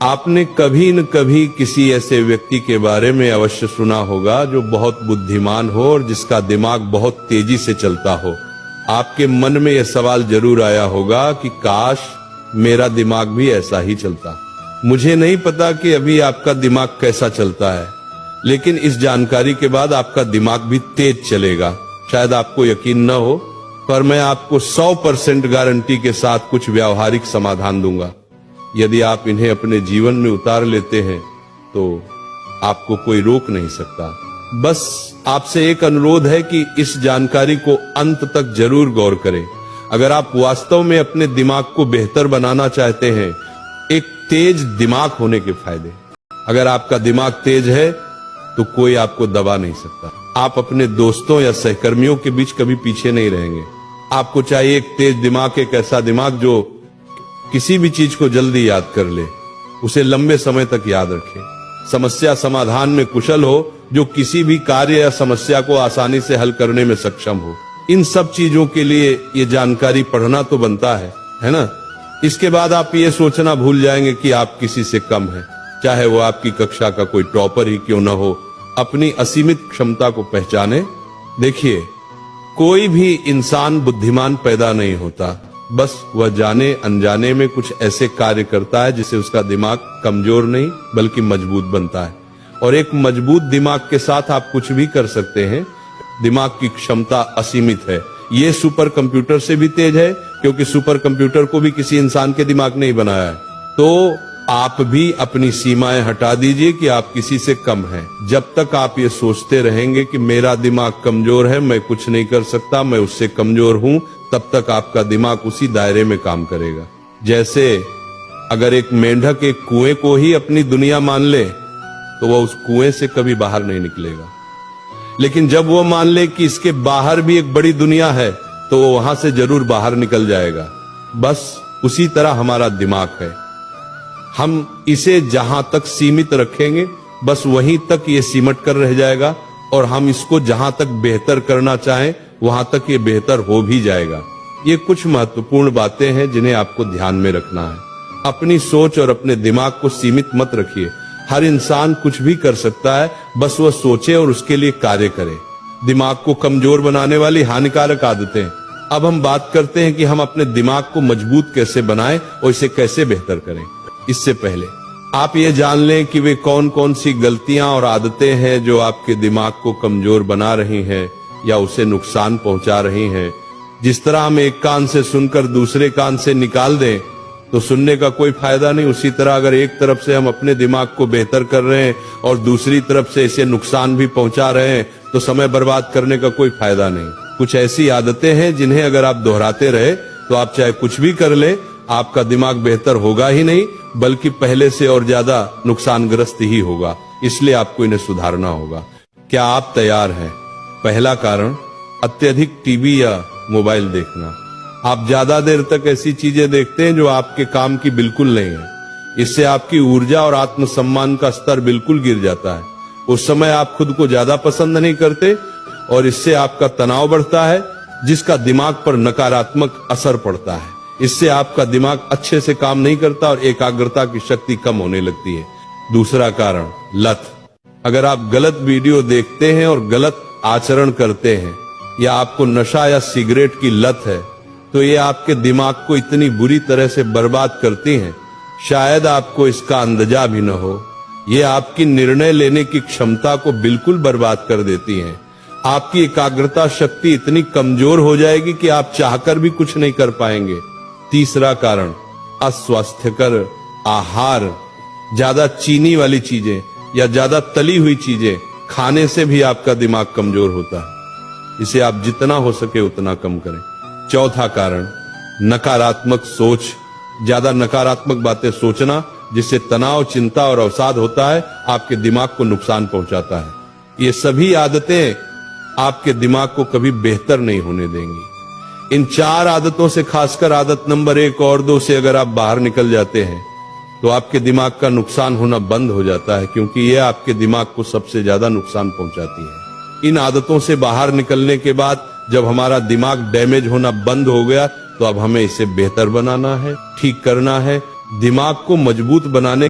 आपने कभी न कभी किसी ऐसे व्यक्ति के बारे में अवश्य सुना होगा जो बहुत बुद्धिमान हो और जिसका दिमाग बहुत तेजी से चलता हो। आपके मन में यह सवाल जरूर आया होगा कि काश मेरा दिमाग भी ऐसा ही चलता। मुझे नहीं पता कि अभी आपका दिमाग कैसा चलता है, लेकिन इस जानकारी के बाद आपका दिमाग भी तेज चलेगा। शायद आपको यकीन न हो, पर मैं आपको 100% गारंटी के साथ कुछ व्यावहारिक समाधान दूंगा। यदि आप इन्हें अपने जीवन में उतार लेते हैं तो आपको कोई रोक नहीं सकता। बस आपसे एक अनुरोध है कि इस जानकारी को अंत तक जरूर गौर करें। अगर आप वास्तव में अपने दिमाग को बेहतर बनाना चाहते हैं, एक तेज दिमाग होने के फायदे। अगर आपका दिमाग तेज है तो कोई आपको दबा नहीं सकता। आप अपने दोस्तों या सहकर्मियों के बीच कभी पीछे नहीं रहेंगे। आपको चाहिए एक तेज दिमाग, एक ऐसा दिमाग जो किसी भी चीज को जल्दी याद कर ले, उसे लंबे समय तक याद रखे, समस्या समाधान में कुशल हो, जो किसी भी कार्य या समस्या को आसानी से हल करने में सक्षम हो। इन सब चीजों के लिए ये जानकारी पढ़ना तो बनता है ना। इसके बाद आप ये सोचना भूल जाएंगे कि आप किसी से कम हैं, चाहे वो आपकी कक्षा का कोई टॉपर ही क्यों न हो। अपनी असीमित क्षमता को पहचाने। देखिए, कोई भी इंसान बुद्धिमान पैदा नहीं होता, बस वह जाने अनजाने में कुछ ऐसे कार्य करता है जिससे उसका दिमाग कमजोर नहीं बल्कि मजबूत बनता है। और एक मजबूत दिमाग के साथ आप कुछ भी कर सकते हैं। दिमाग की क्षमता असीमित है। ये सुपर कंप्यूटर से भी तेज है, क्योंकि सुपर कंप्यूटर को भी किसी इंसान के दिमाग ने ही बनाया है। तो आप भी अपनी सीमाएं हटा दीजिए कि आप किसी से कम हैं। जब तक आप ये सोचते रहेंगे कि मेरा दिमाग कमजोर है, मैं कुछ नहीं कर सकता, मैं उससे कमजोर हूं, तब तक आपका दिमाग उसी दायरे में काम करेगा। जैसे अगर एक मेंढक एक कुएं को ही अपनी दुनिया मान ले तो वह उस कुएं से कभी बाहर नहीं निकलेगा। लेकिन जब वो मान ले कि इसके बाहर भी एक बड़ी दुनिया है तो वो वहां से जरूर बाहर निकल जाएगा। बस उसी तरह हमारा दिमाग है। हम इसे जहां तक सीमित रखेंगे, बस वहीं तक ये सिमट कर रह जाएगा, और हम इसको जहां तक बेहतर करना चाहें वहां तक ये बेहतर हो भी जाएगा। ये कुछ महत्वपूर्ण बातें हैं जिन्हें आपको ध्यान में रखना है। अपनी सोच और अपने दिमाग को सीमित मत रखिए। हर इंसान कुछ भी कर सकता है, बस वह सोचे और उसके लिए कार्य करे। दिमाग को कमजोर बनाने वाली हानिकारक आदतें। अब हम बात करते हैं कि हम अपने दिमाग को मजबूत कैसे बनाएं और इसे कैसे बेहतर करें। इससे पहले आप ये जान लें कि वे कौन कौन सी गलतियां और आदतें हैं जो आपके दिमाग को कमजोर बना रही हैं या उसे नुकसान पहुंचा रही हैं। जिस तरह हम एक कान से सुनकर दूसरे कान से निकाल दें तो सुनने का कोई फायदा नहीं, उसी तरह अगर एक तरफ से हम अपने दिमाग को बेहतर कर रहे हैं और दूसरी तरफ से इसे नुकसान भी पहुंचा रहे हैं तो समय बर्बाद करने का कोई फायदा नहीं। कुछ ऐसी आदतें हैं जिन्हें अगर आप दोहराते रहे तो आप चाहे कुछ भी कर ले, आपका दिमाग बेहतर होगा ही नहीं बल्कि पहले से और ज्यादा नुकसानग्रस्त ही होगा। इसलिए आपको इन्हें सुधारना होगा। क्या आप तैयार हैं? पहला कारण, अत्यधिक टीवी या मोबाइल देखना। आप ज्यादा देर तक ऐसी चीजें देखते हैं जो आपके काम की बिल्कुल नहीं है। इससे आपकी ऊर्जा और आत्मसम्मान का स्तर बिल्कुल गिर जाता है। उस समय आप खुद को ज्यादा पसंद नहीं करते और इससे आपका तनाव बढ़ता है, जिसका दिमाग पर नकारात्मक असर पड़ता है। इससे आपका दिमाग अच्छे से काम नहीं करता और एकाग्रता की शक्ति कम होने लगती है। दूसरा कारण, लत। अगर आप गलत वीडियो देखते हैं और गलत आचरण करते हैं या आपको नशा या सिगरेट की लत है तो ये आपके दिमाग को इतनी बुरी तरह से बर्बाद करती हैं, शायद आपको इसका अंदाजा भी न हो। ये आपकी निर्णय लेने की क्षमता को बिल्कुल बर्बाद कर देती हैं। आपकी एकाग्रता शक्ति इतनी कमजोर हो जाएगी कि आप चाहकर भी कुछ नहीं कर पाएंगे। तीसरा कारण, अस्वास्थ्यकर आहार। ज्यादा चीनी वाली चीजें या ज्यादा तली हुई चीजें खाने से भी आपका दिमाग कमजोर होता है। इसे आप जितना हो सके उतना कम करें। चौथा कारण, नकारात्मक सोच। ज्यादा नकारात्मक बातें सोचना, जिससे तनाव, चिंता और अवसाद होता है, आपके दिमाग को नुकसान पहुंचाता है। ये सभी आदतें आपके दिमाग को कभी बेहतर नहीं होने देंगी। इन 4 आदतों से, खासकर आदत नंबर 1 और 2 से अगर आप बाहर निकल जाते हैं तो आपके दिमाग का नुकसान होना बंद हो जाता है, क्योंकि ये आपके दिमाग को सबसे ज्यादा नुकसान पहुंचाती है। इन आदतों से बाहर निकलने के बाद जब हमारा दिमाग डैमेज होना बंद हो गया तो अब हमें इसे बेहतर बनाना है, ठीक करना है। दिमाग को मजबूत बनाने